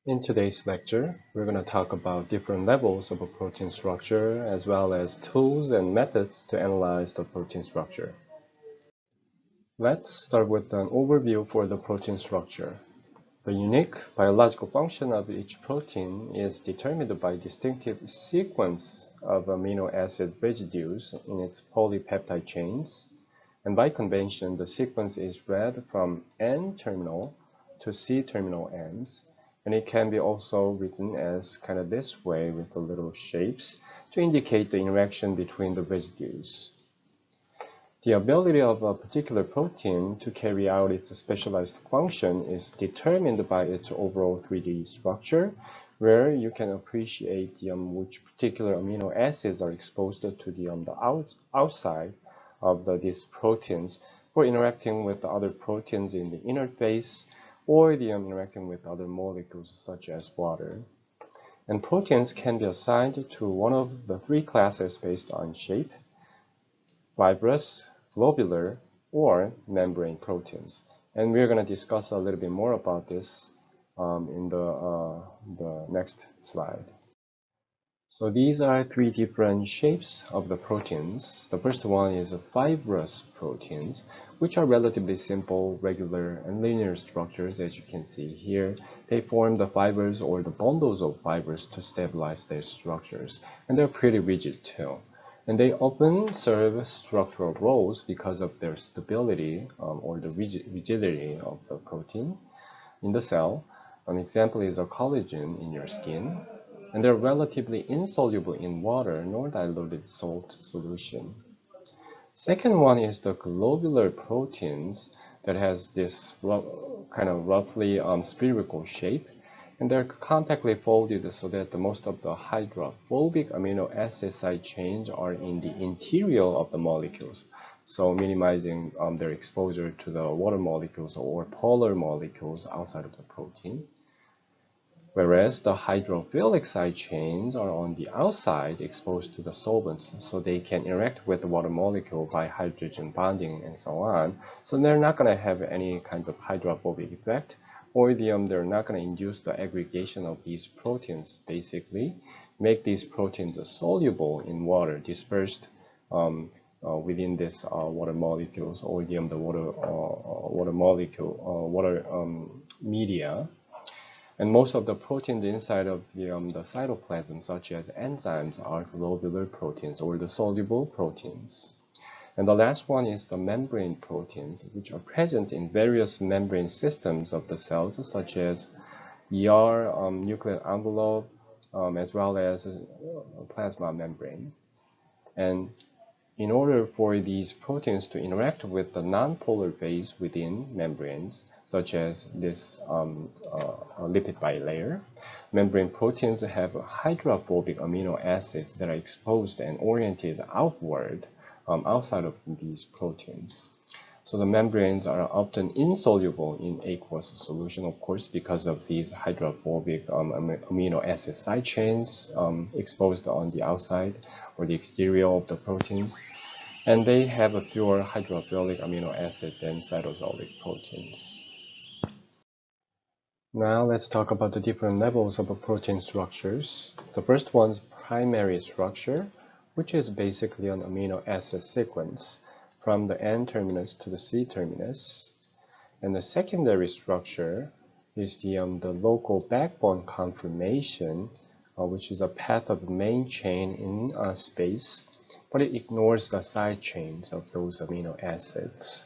In today's lecture, we're going to talk about different levels of a protein structure as well as tools and methods to analyze the protein structure. Let's start with an overview for the protein structure. The unique biological function of each protein is determined by distinctive sequence of amino acid residues in its polypeptide chains, and by convention, the sequence is read from N-terminal to C-terminal ends, and it can be also written as kind of this way with the little shapes to indicate the interaction between the residues. The ability of a particular protein to carry out its specialized function is determined by its overall 3D structure, where you can appreciate which particular amino acids are exposed to the outside of these proteins for interacting with the other proteins in the interface or interacting with other molecules such as water. And proteins can be assigned to one of the three classes based on shape: fibrous, globular, or membrane proteins. And we're going to discuss a little bit more about this in the next slide. So these are three different shapes of the proteins. The first one is fibrous proteins, which are relatively simple, regular, and linear structures. As you can see here, they form the fibers or the bundles of fibers to stabilize their structures, and they're pretty rigid too. And they often serve structural roles because of their stability or the rigidity of the protein in the cell. An example is a collagen in your skin, and they're relatively insoluble in water nor diluted salt solution. Second one is the globular proteins that has this kind of roughly spherical shape, and they're compactly folded so that most of the hydrophobic amino acid side chains are in the interior of the molecules, so minimizing their exposure to the water molecules or polar molecules outside of the protein. Whereas the hydrophilic side chains are on the outside, exposed to the solvents, so they can interact with the water molecule by hydrogen bonding and so on. So they're not going to have any kinds of hydrophobic effect, or they're not going to induce the aggregation of these proteins, basically make these proteins soluble in water, dispersed within this water molecules or the water media. And most of the proteins inside of the cytoplasm, such as enzymes, are globular proteins or the soluble proteins. And the last one is the membrane proteins, which are present in various membrane systems of the cells, such as ER, nuclear envelope, as well as plasma membrane. And in order for these proteins to interact with the nonpolar phase within membranes, such as this lipid bilayer, membrane proteins have hydrophobic amino acids that are exposed and oriented outward outside of these proteins. So the membranes are often insoluble in aqueous solution, of course, because of these hydrophobic amino acid side chains exposed on the outside or the exterior of the proteins. And they have a fewer hydrophilic amino acid than cytosolic proteins. Now let's talk about the different levels of protein structures. The first one is primary structure, which is basically an amino acid sequence from the N-terminus to the C-terminus. And the secondary structure is the local backbone conformation, which is a path of the main chain in space, but it ignores the side chains of those amino acids.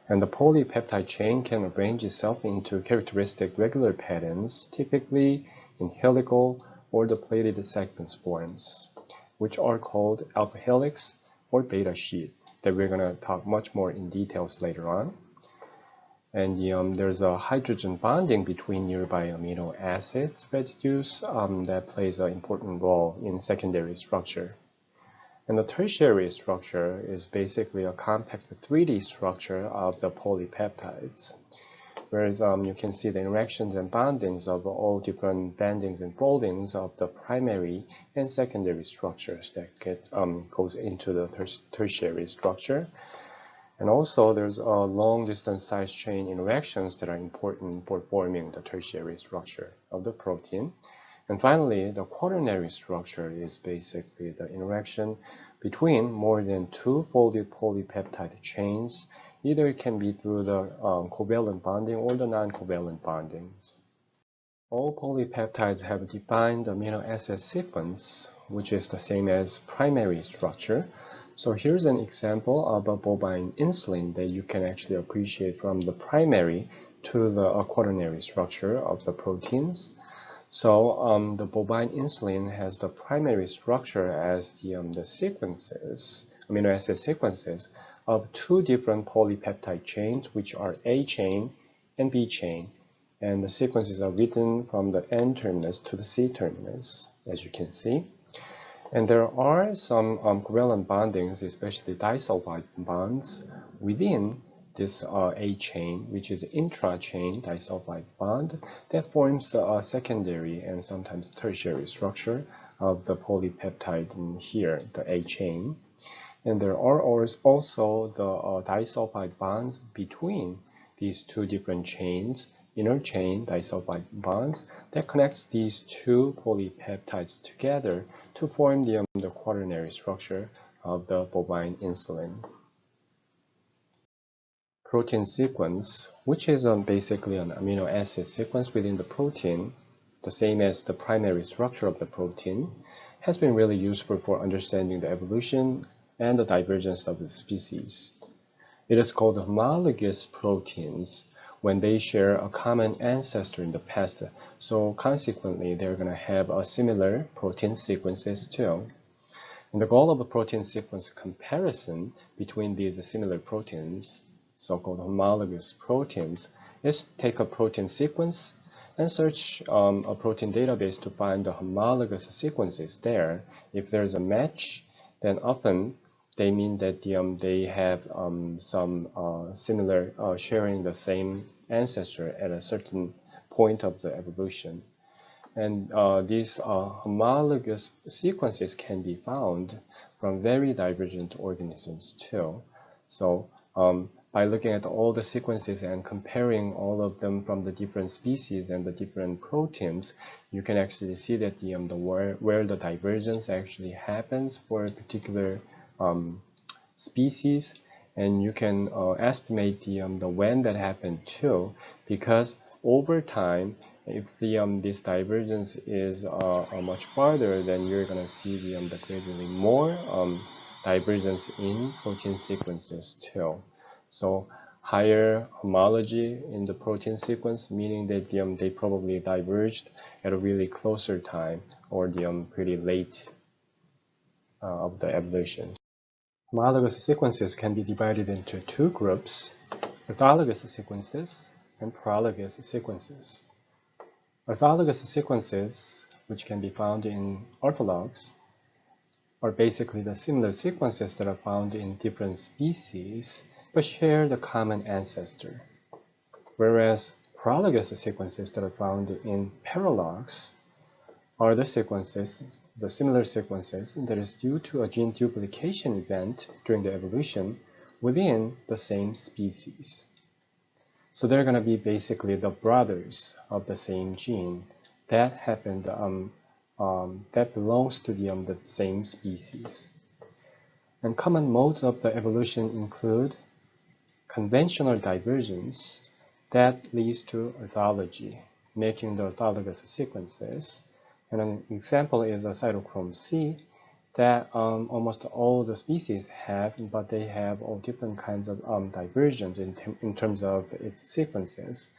And the polypeptide chain can arrange itself into characteristic regular patterns, typically in helical or the plated sequence forms, which are called alpha helix or beta sheet, that we're going to talk much more in details later on. And there's a hydrogen bonding between nearby amino acids residues that plays an important role in secondary structure. And the tertiary structure is basically a compact 3D structure of the polypeptides, whereas you can see the interactions and bondings of all different bendings and foldings of the primary and secondary structures that goes into the tertiary structure. And also, there's long-distance side chain interactions that are important for forming the tertiary structure of the protein. And finally, the quaternary structure is basically the interaction between more than two folded polypeptide chains. Either it can be through the covalent bonding or the non-covalent bondings. All polypeptides have a defined amino acid sequence, which is the same as primary structure. So here's an example of a bovine insulin that you can actually appreciate from the primary to the quaternary structure of the proteins. So the bovine insulin has the primary structure as the sequences, amino acid sequences of two different polypeptide chains, which are A chain and B chain. And the sequences are written from the N terminus to the C terminus, as you can see. And there are some covalent bondings, especially disulfide bonds, within this A chain, which is intra-chain disulfide bond, that forms the secondary and sometimes tertiary structure of the polypeptide in here, the A chain. And there are also the disulfide bonds between these two different chains, inner chain disulfide bonds, that connects these two polypeptides together to form the quaternary structure of the bovine insulin. Protein sequence, which is basically an amino acid sequence within the protein, the same as the primary structure of the protein, has been really useful for understanding the evolution and the divergence of the species. It is called homologous proteins when they share a common ancestor in the past, so consequently they're going to have a similar protein sequences too. And the goal of a protein sequence comparison between these similar proteins, so-called homologous proteins, is to take a protein sequence and search a protein database to find the homologous sequences there. If there's a match, then often they mean that they have some similar sharing the same ancestor at a certain point of the evolution. And these homologous sequences can be found from very divergent organisms too. So by looking at all the sequences and comparing all of them from the different species and the different proteins, you can actually see that where the divergence actually happens for a particular species, and you can estimate the when that happened too, because over time, if this divergence is much farther, then you're going to see the gradually more divergence in protein sequences too. So higher homology in the protein sequence, meaning that they probably diverged at a really closer time, or pretty late of the evolution. Homologous sequences can be divided into two groups: orthologous sequences and paralogous sequences. Orthologous sequences, which can be found in orthologs, are basically the similar sequences that are found in different species but share the common ancestor. Whereas paralogous sequences that are found in paralogs are the similar sequences that is due to a gene duplication event during the evolution within the same species. So they're going to be basically the brothers of the same gene that happened that belongs to the same species. And common modes of the evolution include conventional divergence that leads to orthology, making the orthologous sequences. And an example is a cytochrome C that almost all the species have, but they have all different kinds of divergence in terms of its sequences.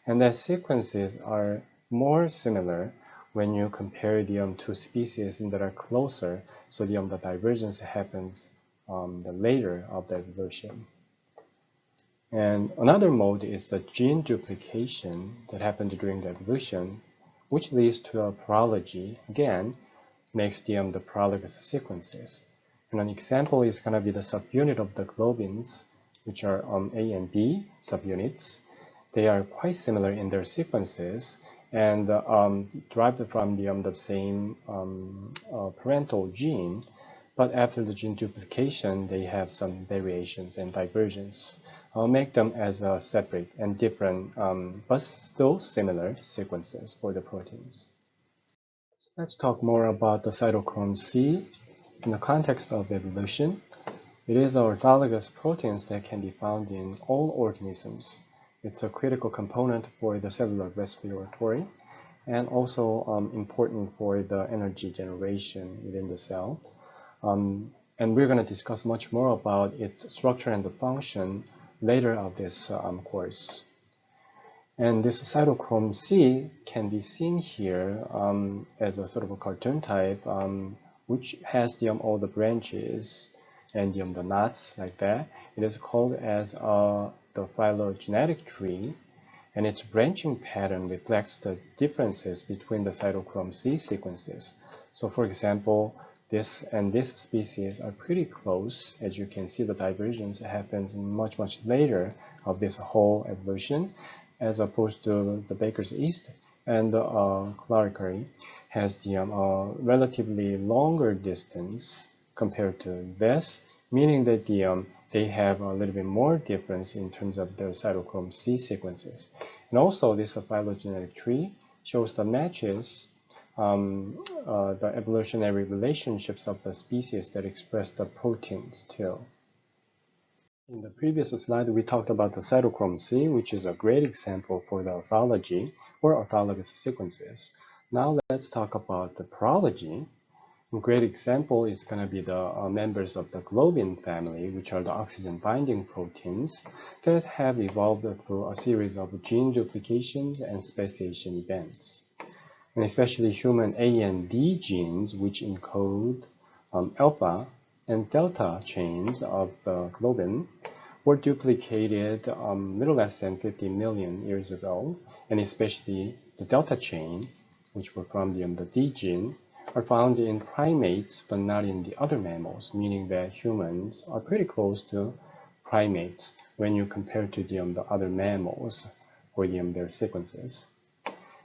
And the sequences are more similar when you compare the two species that are closer, so the divergence happens the later of the evolution. And another mode is the gene duplication that happened during the evolution, which leads to a paralogy, again, makes the paralogous sequences. And an example is going to be the subunit of the globins, which are A and B subunits. They are quite similar in their sequences and derived from the same parental gene, but after the gene duplication, they have some variations and divergence. I'll make them as separate and different, but still similar sequences for the proteins. Let's talk more about the cytochrome C in the context of evolution. It is orthologous proteins that can be found in all organisms. It's a critical component for the cellular respiratory and also important for the energy generation within the cell. And we're going to discuss much more about its structure and the function later of this course. And this cytochrome C can be seen here as a sort of a cartoon type, which has all the branches and the knots like that. It is called as the phylogenetic tree, and its branching pattern reflects the differences between the cytochrome C sequences. So for example, this and this species are pretty close. As you can see, the divergence happens much later of this whole evolution, as opposed to the Baker's yeast and the Claricary has the relatively longer distance compared to this, meaning that they have a little bit more difference in terms of their cytochrome C sequences. And also this phylogenetic tree shows the matches the evolutionary relationships of the species that express the proteins too. In the previous slide, we talked about the cytochrome C, which is a great example for the orthology or orthologous sequences. Now let's talk about the prology. A great example is going to be the members of the globin family, which are the oxygen-binding proteins that have evolved through a series of gene duplications and speciation events. And especially human A and D genes, which encode alpha and delta chains of the globin, were duplicated little less than 50 million years ago, and especially the delta chain, which were from the D gene, are found in primates but not in the other mammals, meaning that humans are pretty close to primates when you compare to the other mammals for their sequences.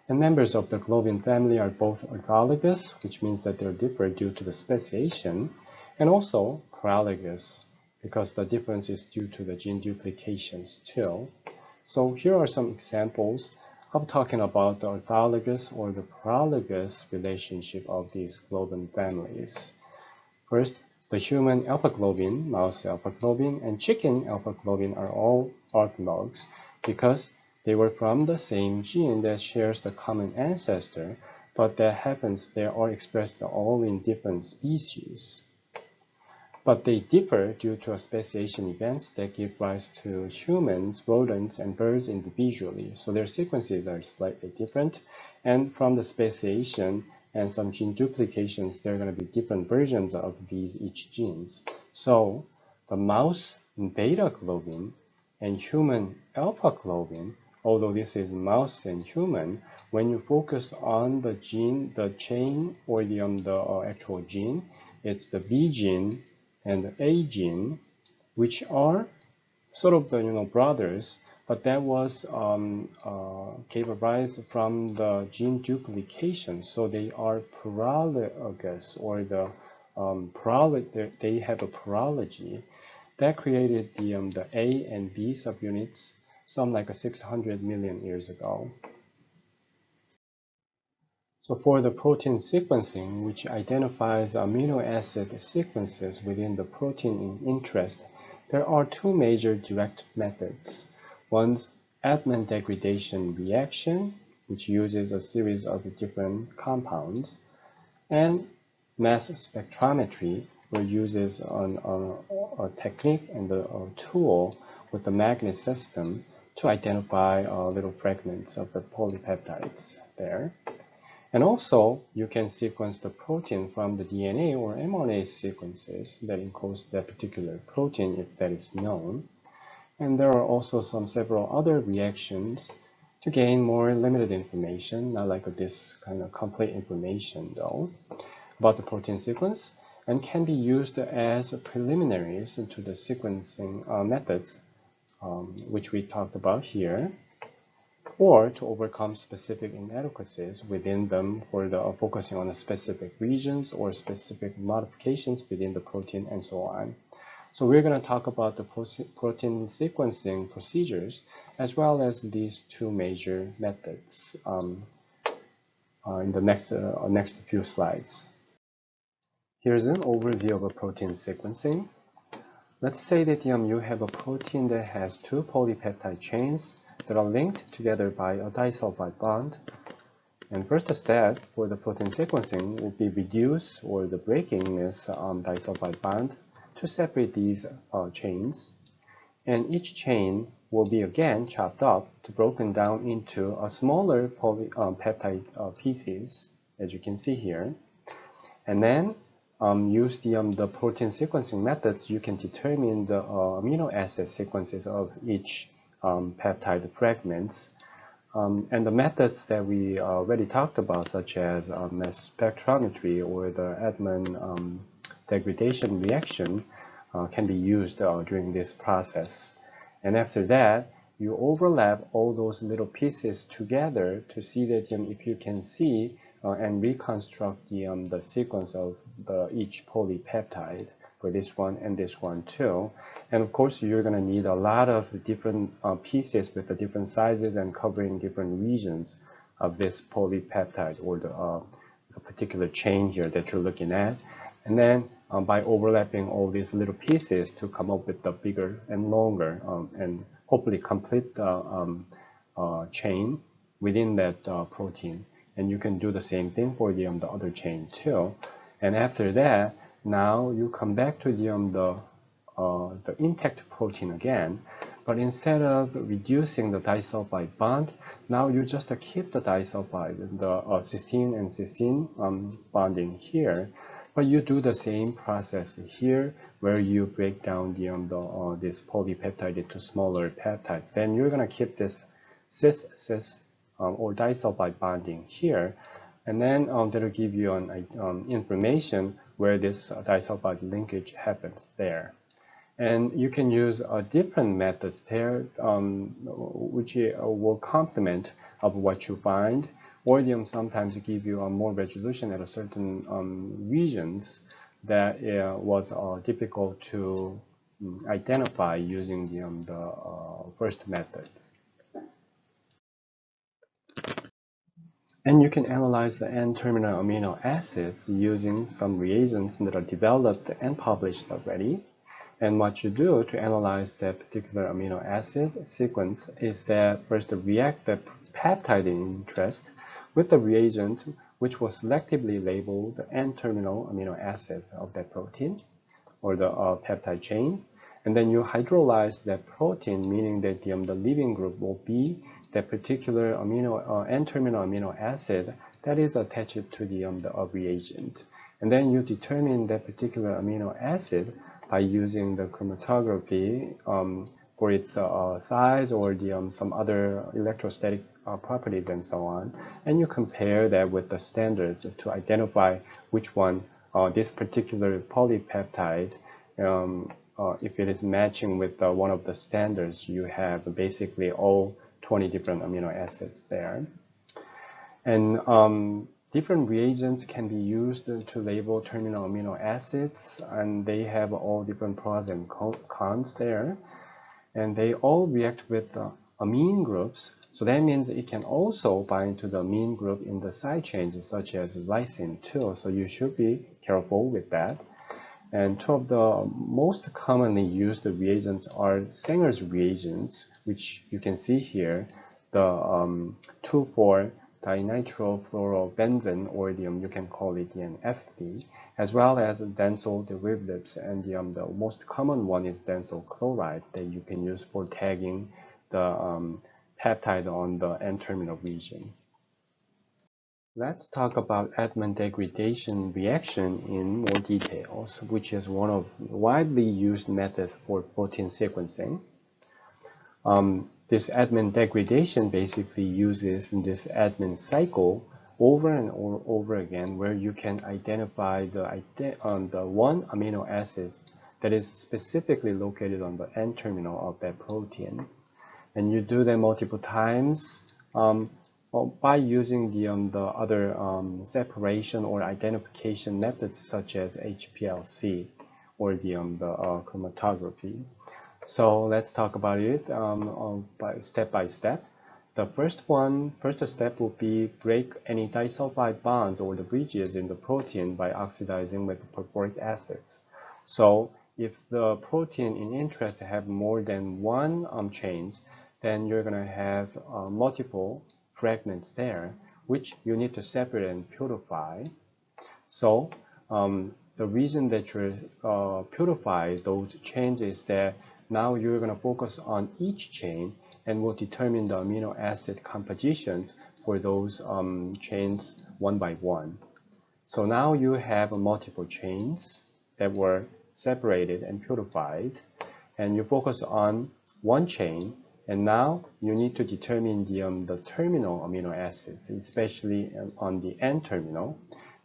And members of the globin family are both orthologous, which means that they're different due to the speciation, and also paralogous, because the difference is due to the gene duplications too. So here are some examples of talking about the orthologous or the paralogous relationship of these globin families. First, the human alpha globin, mouse alpha globin, and chicken alpha globin are all orthologs because they were from the same gene that shares the common ancestor, but that happens they are expressed all in different species. But they differ due to speciation events that give rise to humans, rodents, and birds individually. So their sequences are slightly different, and from the speciation and some gene duplications, there are going to be different versions of each genes. So the mouse beta globin and human alpha globin, although this is mouse and human, when you focus on the gene, the chain, or the actual gene, it's the B gene and the A gene, which are sort of the brothers, but that was gave rise from the gene duplication. So they are paralogous, or they have a paralogy that created the A and B subunits some like 600 million years ago. So for the protein sequencing, which identifies amino acid sequences within the protein in interest, there are two major direct methods. One's Edman degradation reaction, which uses a series of different compounds, and mass spectrometry, which uses a technique and a tool with the magnet system to identify little fragments of the polypeptides there. And also, you can sequence the protein from the DNA or mRNA sequences that encodes that particular protein if that is known. And there are also several other reactions to gain more limited information, not like this kind of complete information though, about the protein sequence, and can be used as preliminaries to the sequencing methods, which we talked about here. or to overcome specific inadequacies within them for the focusing on the specific regions or specific modifications within the protein and so on. So we're going to talk about the protein sequencing procedures as well as these two major methods in the next few slides. Here's an overview of a protein sequencing. Let's say that you have a protein that has two polypeptide chains that are linked together by a disulfide bond. And first step for the protein sequencing will be reduce or the breaking this disulfide bond to separate these chains. And each chain will be again chopped up to broken down into a smaller peptide pieces, as you can see here. And then use the protein sequencing methods, you can determine the amino acid sequences of each peptide fragments. And the methods that we already talked about, such as mass spectrometry or the Edman degradation reaction, can be used during this process. And after that, you overlap all those little pieces together to see that if you can see and reconstruct the sequence of each polypeptide for this one and this one too. And of course, you're going to need a lot of different pieces with the different sizes and covering different regions of this polypeptide or the particular chain here that you're looking at. And then by overlapping all these little pieces to come up with the bigger and longer and hopefully complete chain within that protein. And you can do the same thing for the other chain too. And after that, now you come back to the intact protein again. But instead of reducing the disulfide bond, now you just keep the disulfide, the cysteine and cysteine bonding here. But you do the same process here, where you break down this polypeptide into smaller peptides. Then you're going to keep this cis or disulfide bonding here, and then that'll give you an information where this disulfide linkage happens there. And you can use different methods there, which will complement of what you find, or sometimes give you more resolution at a certain regions that was difficult to identify using the first methods. And you can analyze the N-terminal amino acids using some reagents that are developed and published already. And what you do to analyze that particular amino acid sequence is that first react the peptide in interest with the reagent which will selectively label the N-terminal amino acids of that protein or the peptide chain. And then you hydrolyze that protein, meaning that the leaving group will be that particular N-terminal amino acid that is attached to the reagent. And then you determine that particular amino acid by using the chromatography for its size or some other electrostatic properties and so on. And you compare that with the standards to identify which one this particular polypeptide, if it is matching with one of the standards, you have basically all 20 different amino acids there. And different reagents can be used to label terminal amino acids, and they have all different pros and cons there. And they all react with amine groups, so that means it can also bind to the amine group in the side chains, such as lysine too, so you should be careful with that. And two of the most commonly used reagents are Sanger's reagents, which you can see here, the 2,4-dinitrophlorobenzene, or you can call it DNFB, as well as densyl derivatives. And the most common one is densyl chloride that you can use for tagging the peptide on the N-terminal region. Let's talk about Edman degradation reaction in more details, which is one of widely used methods for protein sequencing. This Edman degradation basically uses this Edman cycle over and over again, where you can identify the one amino acid that is specifically located on the N-terminal of that protein. And you do that multiple times by using the other separation or identification methods such as HPLC or the chromatography. So let's talk about it step by step. The first step would be break any disulfide bonds or the bridges in the protein by oxidizing with phosphoric acids. So if the protein in interest have more than one chains, then you're going to have multiple fragments there, which you need to separate and purify. So the reason that you purify those chains is that now you're going to focus on each chain and will determine the amino acid compositions for those chains one by one. So now you have multiple chains that were separated and purified, and you focus on one chain, and now you need to determine the terminal amino acids, especially on the N-terminal.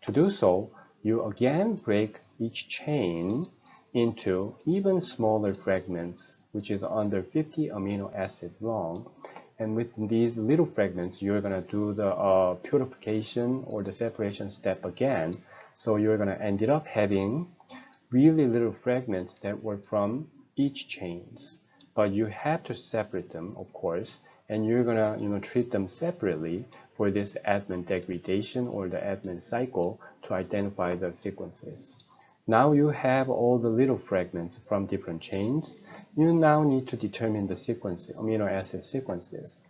To do so, you again break each chain into even smaller fragments, which is under 50 amino acid long. And with these little fragments, you're going to do the purification or the separation step again. So you're going to end up having really little fragments that were from each chains. But you have to separate them, of course, and you're going to treat them separately for this Edman degradation or the Edman cycle to identify the sequences. Now you have all the little fragments from different chains. You now need to determine the sequence, amino acid sequences.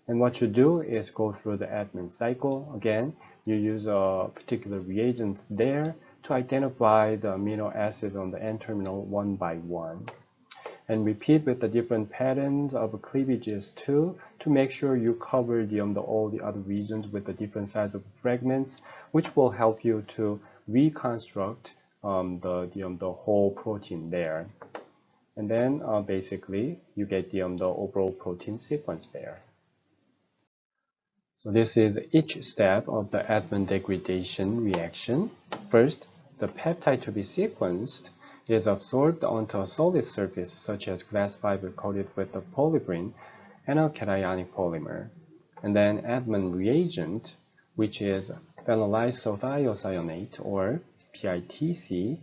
And what you do is go through the Edman cycle. Again, you use a particular reagent there to identify the amino acids on the N-terminal one by one. And repeat with the different patterns of cleavages too, to make sure you cover all the other regions with the different size of fragments, which will help you to reconstruct the whole protein there. And then basically you get the overall protein sequence there. So this is each step of the Edman degradation reaction. First, the peptide to be sequenced is absorbed onto a solid surface such as glass fiber coated with a polybrine and a cationic polymer. And then Edman reagent, which is phenylisothiocyanate or PITC,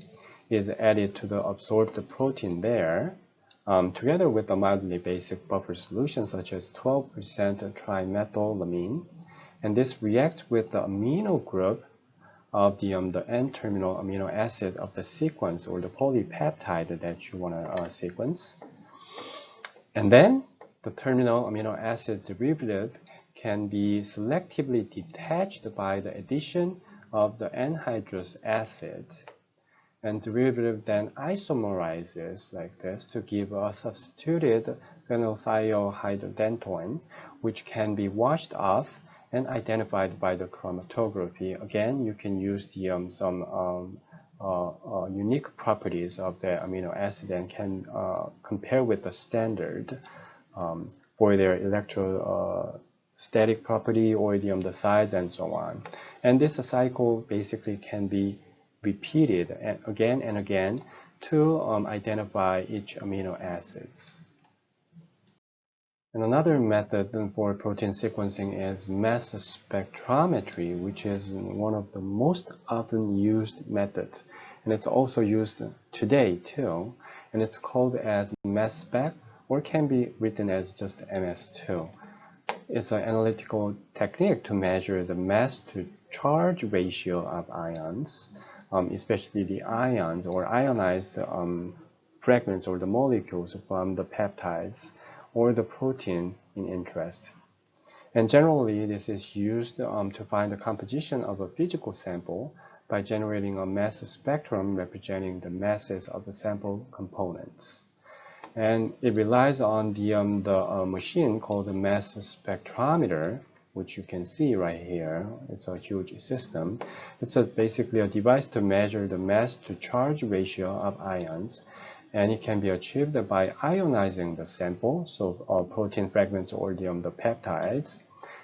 is added to the absorbed protein there, together with a mildly basic buffer solution such as 12% trimethylamine. And this reacts with the amino group of the N-terminal amino acid of the sequence or the polypeptide that you want to sequence. And then the terminal amino acid derivative can be selectively detached by the addition of the anhydrous acid. And derivative then isomerizes like this to give a substituted phenylthiohydrodenone, which can be washed off and identified by the chromatography. Again, you can use the some unique properties of the amino acid and can compare with the standard for their electrostatic property or the size and so on. And this cycle basically can be repeated again and again to identify each amino acids. And another method for protein sequencing is mass spectrometry, which is one of the most often used methods. And it's also used today too. And it's called as mass spec, or can be written as just MS2. It's an analytical technique to measure the mass to charge ratio of ions, especially the ions or ionized fragments or the molecules from the peptides or the protein in interest. And generally, this is used to find the composition of a physical sample by generating a mass spectrum representing the masses of the sample components. And it relies on the machine called the mass spectrometer, which you can see right here. It's a huge system. It's basically a device to measure the mass to charge ratio of ions. And it can be achieved by ionizing the sample, so protein fragments or the peptides,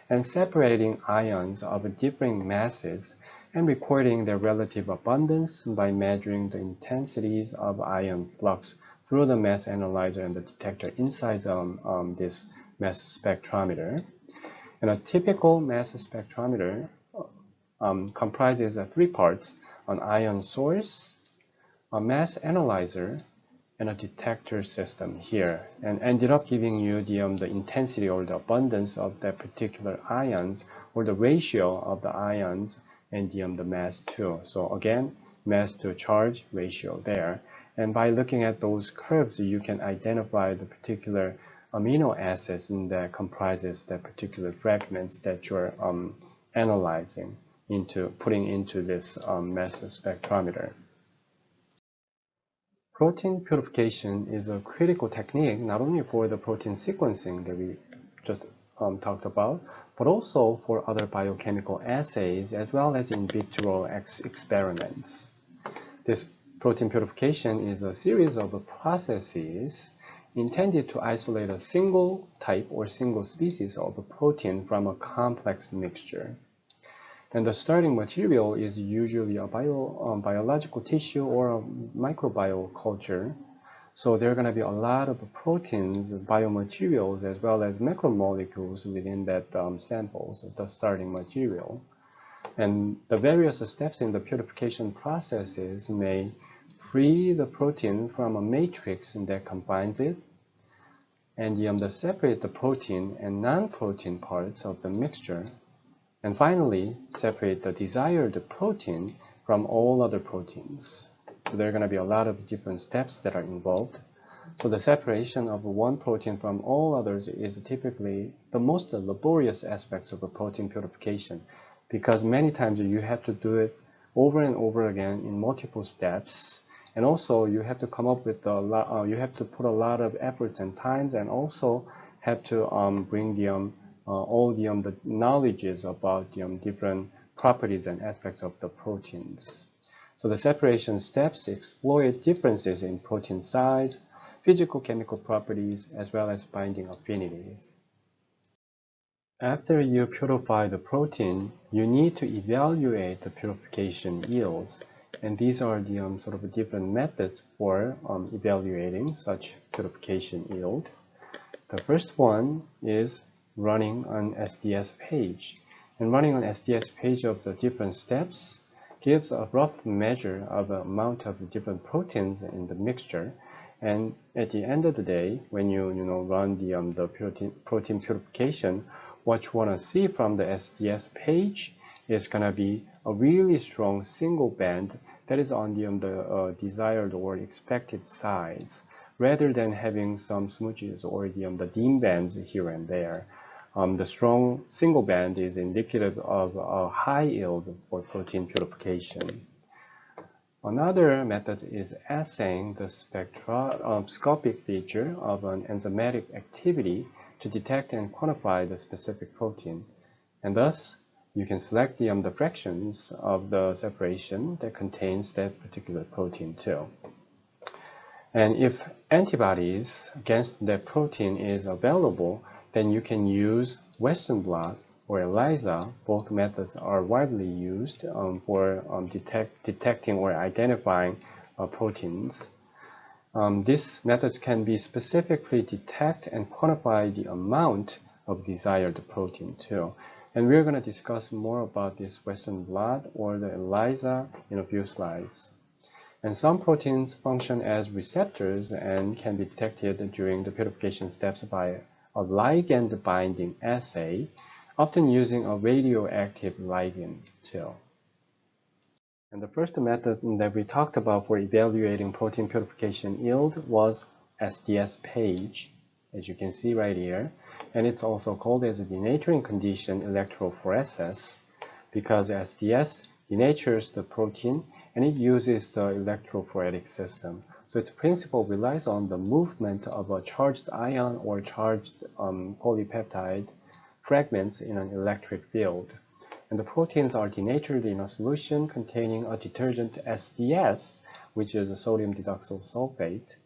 and separating ions of differing masses and recording their relative abundance by measuring the intensities of ion flux through the mass analyzer and the detector inside this mass spectrometer. And a typical mass spectrometer comprises of 3 parts: an ion source, a mass analyzer, and a detector system here, and ended up giving you the intensity or the abundance of that particular ions, or the ratio of the ions and the mass too. So again, mass to charge ratio there. And by looking at those curves, you can identify the particular amino acids that comprises the particular fragments that you're analyzing putting into this mass spectrometer. Protein purification is a critical technique not only for the protein sequencing that we just talked about, but also for other biochemical assays as well as in vitro experiments. This protein purification is a series of processes intended to isolate a single type or single species of a protein from a complex mixture. And the starting material is usually a biological tissue or a microbial culture. So there are going to be a lot of proteins, biomaterials, as well as macromolecules within that samples, the starting material. And the various steps in the purification processes may free the protein from a matrix that combines it, and separate the protein and non-protein parts of the mixture. And finally, separate the desired protein from all other proteins. So there are going to be a lot of different steps that are involved. So the separation of one protein from all others is typically the most laborious aspects of a protein purification, because many times you have to do it over and over again in multiple steps. And also you have to come up with you have to put a lot of efforts and times, and also have to bring all the knowledges about different properties and aspects of the proteins. So the separation steps exploit differences in protein size, physical chemical properties, as well as binding affinities. After you purify the protein, you need to evaluate the purification yields. And these are the sort of different methods for evaluating such purification yield. The first one is running an SDS page. And running an SDS page of the different steps gives a rough measure of the amount of different proteins in the mixture. And at the end of the day, when you run the protein purification, what you want to see from the SDS page is going to be a really strong single band that is on the desired or expected size, rather than having some smooches or the dim bands here and there. The strong single band is indicative of a high yield for protein purification. Another method is assaying the spectroscopic feature of an enzymatic activity to detect and quantify the specific protein. And thus, you can select the fractions of the separation that contains that particular protein too. And if antibodies against that protein is available, then you can use Western blot or ELISA. Both methods are widely used for detecting or identifying proteins. These methods can be specifically detect and quantify the amount of desired protein too. And we're going to discuss more about this Western blot or the ELISA in a few slides. And some proteins function as receptors and can be detected during the purification steps by a ligand binding assay, often using a radioactive ligand too. And the first method that we talked about for evaluating protein purification yield was SDS page, as you can see right here. And it's also called as a denaturing condition electrophoresis, because SDS denatures the protein and it uses the electrophoretic system. So its principle relies on the movement of a charged ion or charged polypeptide fragments in an electric field. And the proteins are denatured in a solution containing a detergent SDS, which is a sodium digoxyl sulfate.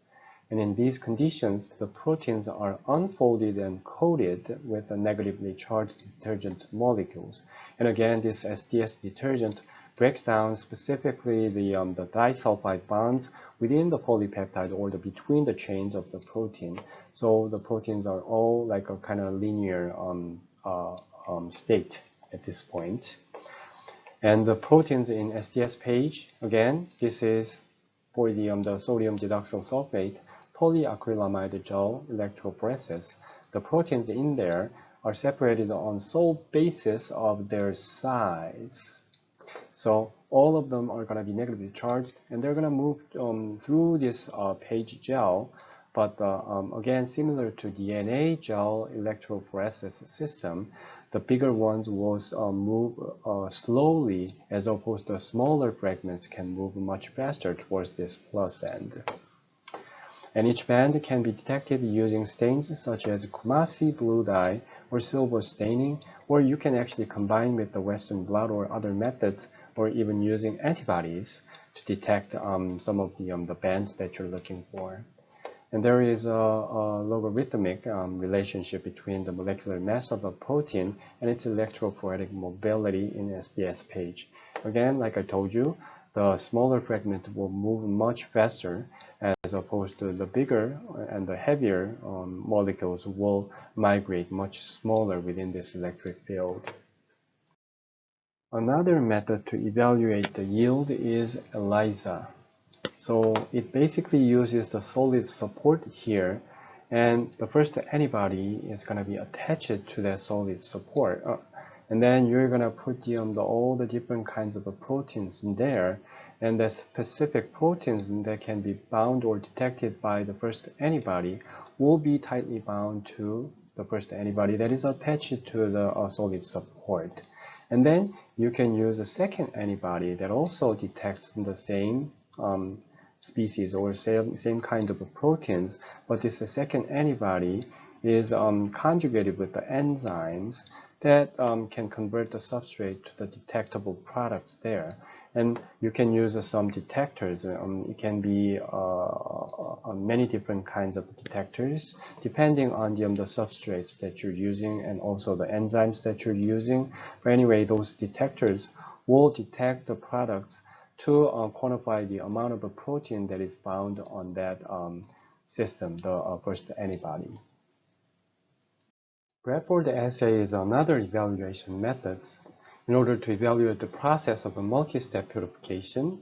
And in these conditions, the proteins are unfolded and coated with the negatively charged detergent molecules. And again, this SDS detergent breaks down specifically the disulfide bonds within the polypeptide or between the chains of the protein. So the proteins are all like a kind of linear state at this point. And the proteins in SDS page, again, this is for the sodium didoxyl sulfate polyacrylamide gel electrophoresis. The proteins in there are separated on sole basis of their size. So all of them are going to be negatively charged, and they're going to move through this page gel. But again, similar to DNA gel electrophoresis system, the bigger ones will move slowly, as opposed to smaller fragments can move much faster towards this plus end. And each band can be detected using stains such as Kumasi blue dye or silver staining, or you can actually combine with the Western blot or other methods, or even using antibodies to detect some of the bands that you're looking for. And there is a logarithmic relationship between the molecular mass of a protein and its electrophoretic mobility in SDS page. Again, like I told you, the smaller fragments will move much faster, as opposed to the bigger and the heavier molecules will migrate much smaller within this electric field. Another method to evaluate the yield is ELISA. So it basically uses the solid support here, and the first antibody is going to be attached to that solid support. And then you're going to put all the different kinds of proteins in there, and the specific proteins that can be bound or detected by the first antibody will be tightly bound to the first antibody that is attached to the solid support. And then you can use a second antibody that also detects the same species or same kind of proteins, but this second antibody is conjugated with the enzymes that can convert the substrate to the detectable products there. And you can use some detectors. It can be many different kinds of detectors, depending on the substrates that you're using and also the enzymes that you're using. But anyway, those detectors will detect the products to quantify the amount of a protein that is bound on that system, the first antibody. Bradford assay is another evaluation method. In order to evaluate the process of a multi-step purification,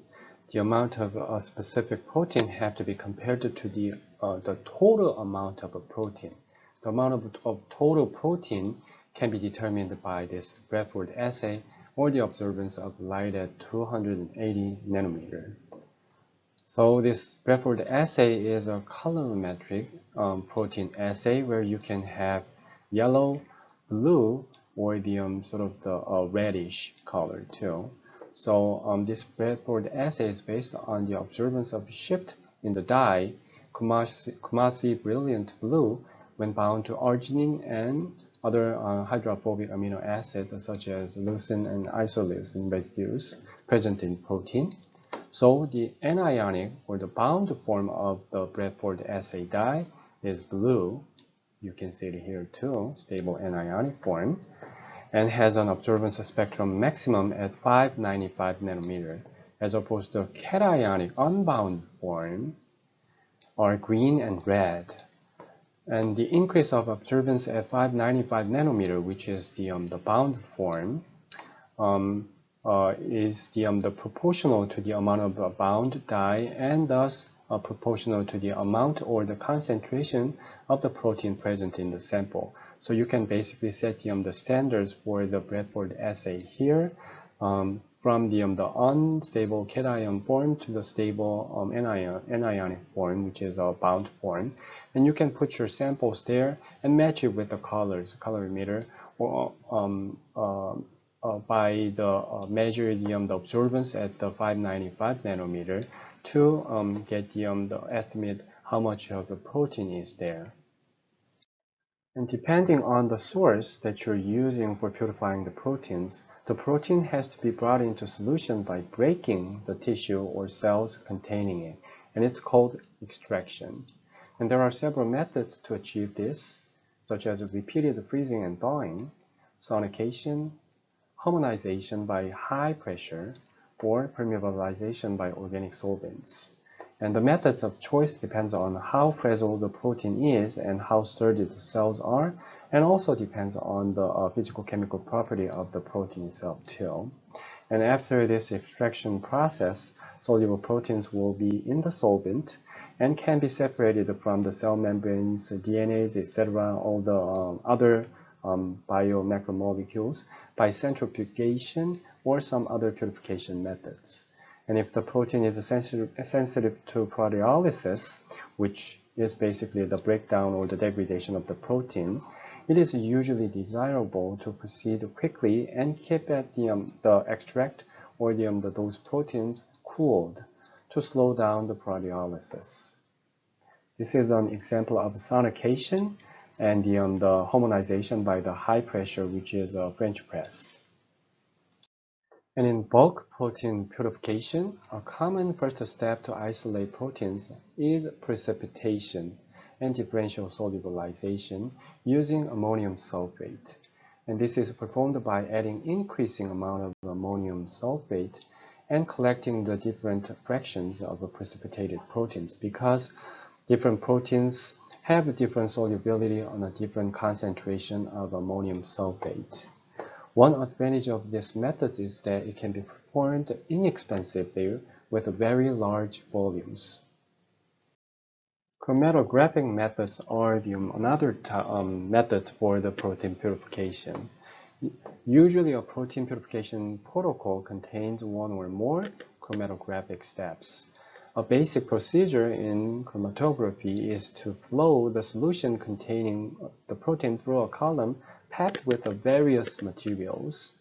the amount of a specific protein have to be compared to the total amount of a protein. The amount of total protein can be determined by this Bradford assay or the observance of light at 280 nanometer. So this Bradford assay is a colorimetric protein assay where you can have yellow, blue, or the sort of the reddish color too. So this Bradford assay is based on the observance of shift in the dye Kumasi brilliant blue when bound to arginine and other hydrophobic amino acids such as leucine and isoleucine residues present in protein. So the anionic or the bound form of the Bradford assay dye is blue. You can see it here too, stable anionic form, and has an observance spectrum maximum at 595 nanometer, as opposed to cationic unbound form are green and red. And the increase of observance at 595 nanometer, which is the bound form, is the proportional to the amount of bound dye, and thus proportional to the amount or the concentration of the protein present in the sample. So you can basically set the standards for the Bradford assay here, from the unstable cation form to the stable anionic form, which is a bound form. And you can put your samples there and match it with the colorimeter, or by the measure the observance at the 595 nanometer to get the estimate how much of the protein is there. And depending on the source that you're using for purifying the proteins, the protein has to be brought into solution by breaking the tissue or cells containing it, and it's called extraction. And there are several methods to achieve this, such as repeated freezing and thawing, sonication, homogenization by high pressure, or permeabilization by organic solvents. And the methods of choice depends on how fragile the protein is and how sturdy the cells are, and also depends on the physical chemical property of the protein itself too. And after this extraction process, soluble proteins will be in the solvent and can be separated from the cell membranes, DNAs, etc., all the other biomacromolecules by centrifugation or some other purification methods. And if the protein is sensitive to proteolysis, which is basically the breakdown or the degradation of the protein, it is usually desirable to proceed quickly and keep at the extract or those proteins cooled to slow down the proteolysis. This is an example of sonication and the homogenization by the high pressure, which is a French press. And in bulk protein purification, a common first step to isolate proteins is precipitation and differential solubilization using ammonium sulfate. And this is performed by adding increasing amount of ammonium sulfate and collecting the different fractions of the precipitated proteins, because different proteins have different solubility on a different concentration of ammonium sulfate. One advantage of this method is that it can be performed inexpensively with very large volumes. Chromatographic methods are another method for the protein purification. Usually a protein purification protocol contains one or more chromatographic steps. A basic procedure in chromatography is to flow the solution containing the protein through a column packed with the various materials.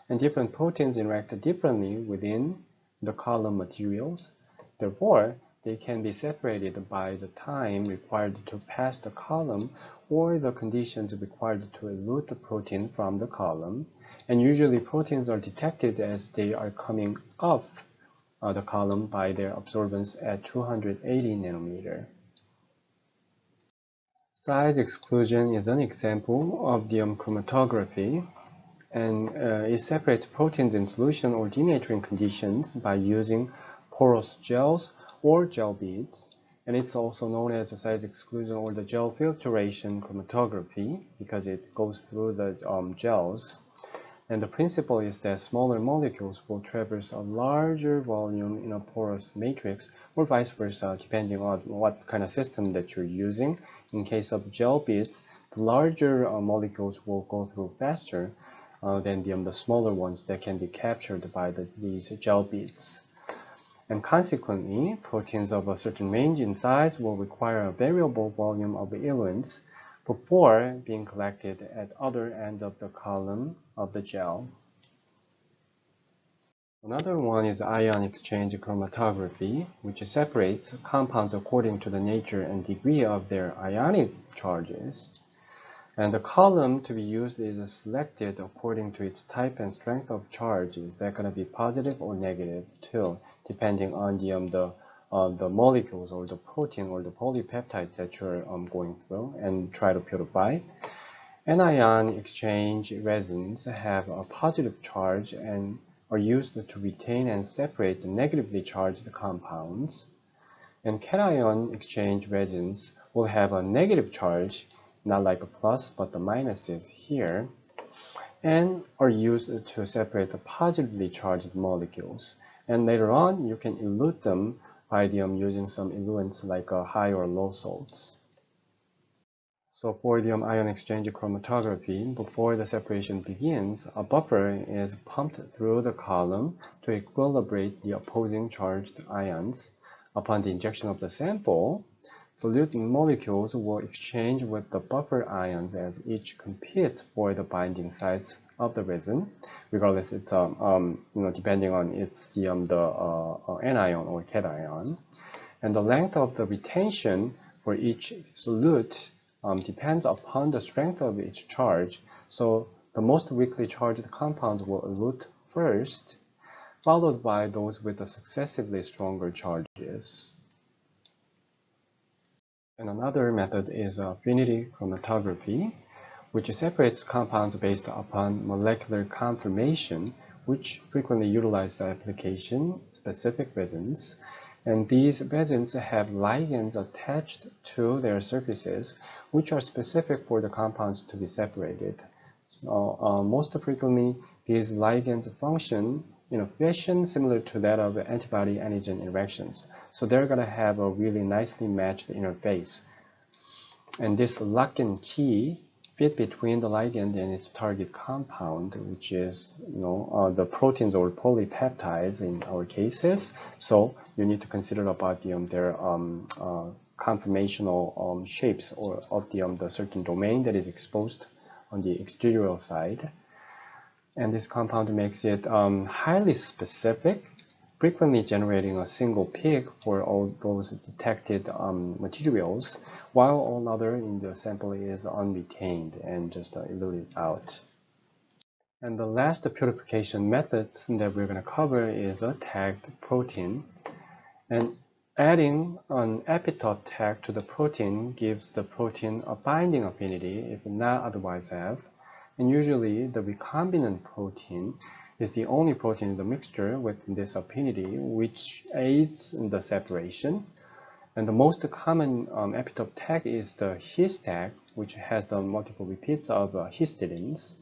And different proteins interact differently within the column materials. Therefore, they can be separated by the time required to pass the column or the conditions required to elute the protein from the column. And usually proteins are detected as they are coming off the column by their absorbance at 280 nanometer. Size exclusion is an example of the chromatography, and it separates proteins in solution or denaturing conditions by using porous gels or gel beads. And it's also known as a size exclusion or the gel filtration chromatography because it goes through the gels. And the principle is that smaller molecules will traverse a larger volume in a porous matrix, or vice versa, depending on what kind of system that you're using. In case of gel beads, the larger molecules will go through faster than the smaller ones that can be captured by these gel beads. And consequently, proteins of a certain range in size will require a variable volume of eluents before being collected at other end of the column of the gel. Another one is ion exchange chromatography, which separates compounds according to the nature and degree of their ionic charges. And the column to be used is selected according to its type and strength of charge. Is that going to be positive or negative too, depending on the molecules or the protein or the polypeptides that you're going through and try to purify. Anion exchange resins have a positive charge and are used to retain and separate the negatively charged compounds. And cation exchange resins will have a negative charge, not like a plus, but the minus is here, and are used to separate the positively charged molecules. And later on, you can elute them by using some eluents like high or low salts. So for the ion exchange chromatography, before the separation begins, a buffer is pumped through the column to equilibrate the opposing charged ions. Upon the injection of the sample, solute molecules will exchange with the buffer ions as each competes for the binding sites of the resin, regardless it's depending on its the anion or cation. And the length of the retention for each solute depends upon the strength of each charge. So the most weakly charged compounds will elute first, followed by those with the successively stronger charges. And another method is affinity chromatography, which separates compounds based upon molecular conformation, which frequently utilize the application-specific resins. And these resins have ligands attached to their surfaces, which are specific for the compounds to be separated. So most frequently, these ligands function in a fashion similar to that of antibody-antigen interactions. So they're going to have a really nicely matched interface. And this lock and key fit between the ligand and its target compound, which is the proteins or polypeptides in our cases. So you need to consider about their conformational shapes or of the certain domain that is exposed on the exterior side. And this compound makes it highly specific, frequently generating a single peak for all those detected materials, while all other in the sample is unretained and just eluted out. And the last purification methods that we're going to cover is a tagged protein. And adding an epitope tag to the protein gives the protein a binding affinity if not otherwise have. And usually the recombinant protein is the only protein in the mixture with this affinity, which aids in the separation. And the most common epitope tag is the his tag, which has the multiple repeats of histidines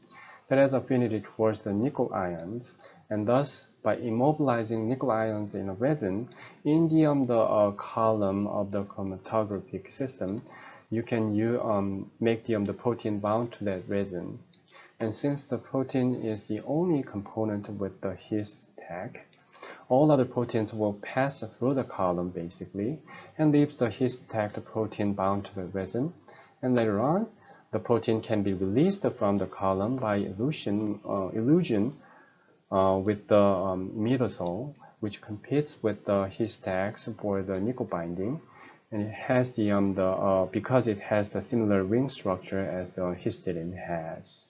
that has affinity towards the nickel ions. And thus, by immobilizing nickel ions in a resin in the column of the chromatographic system, you can make the protein bound to that resin. And since the protein is the only component with the his tag, all other proteins will pass through the column basically and leaves the his tagged protein bound to the resin. And later on, the protein can be released from the column by elution with the imidazole, which competes with the his tags for the nickel binding. And it has because it has the similar ring structure as the histidine has.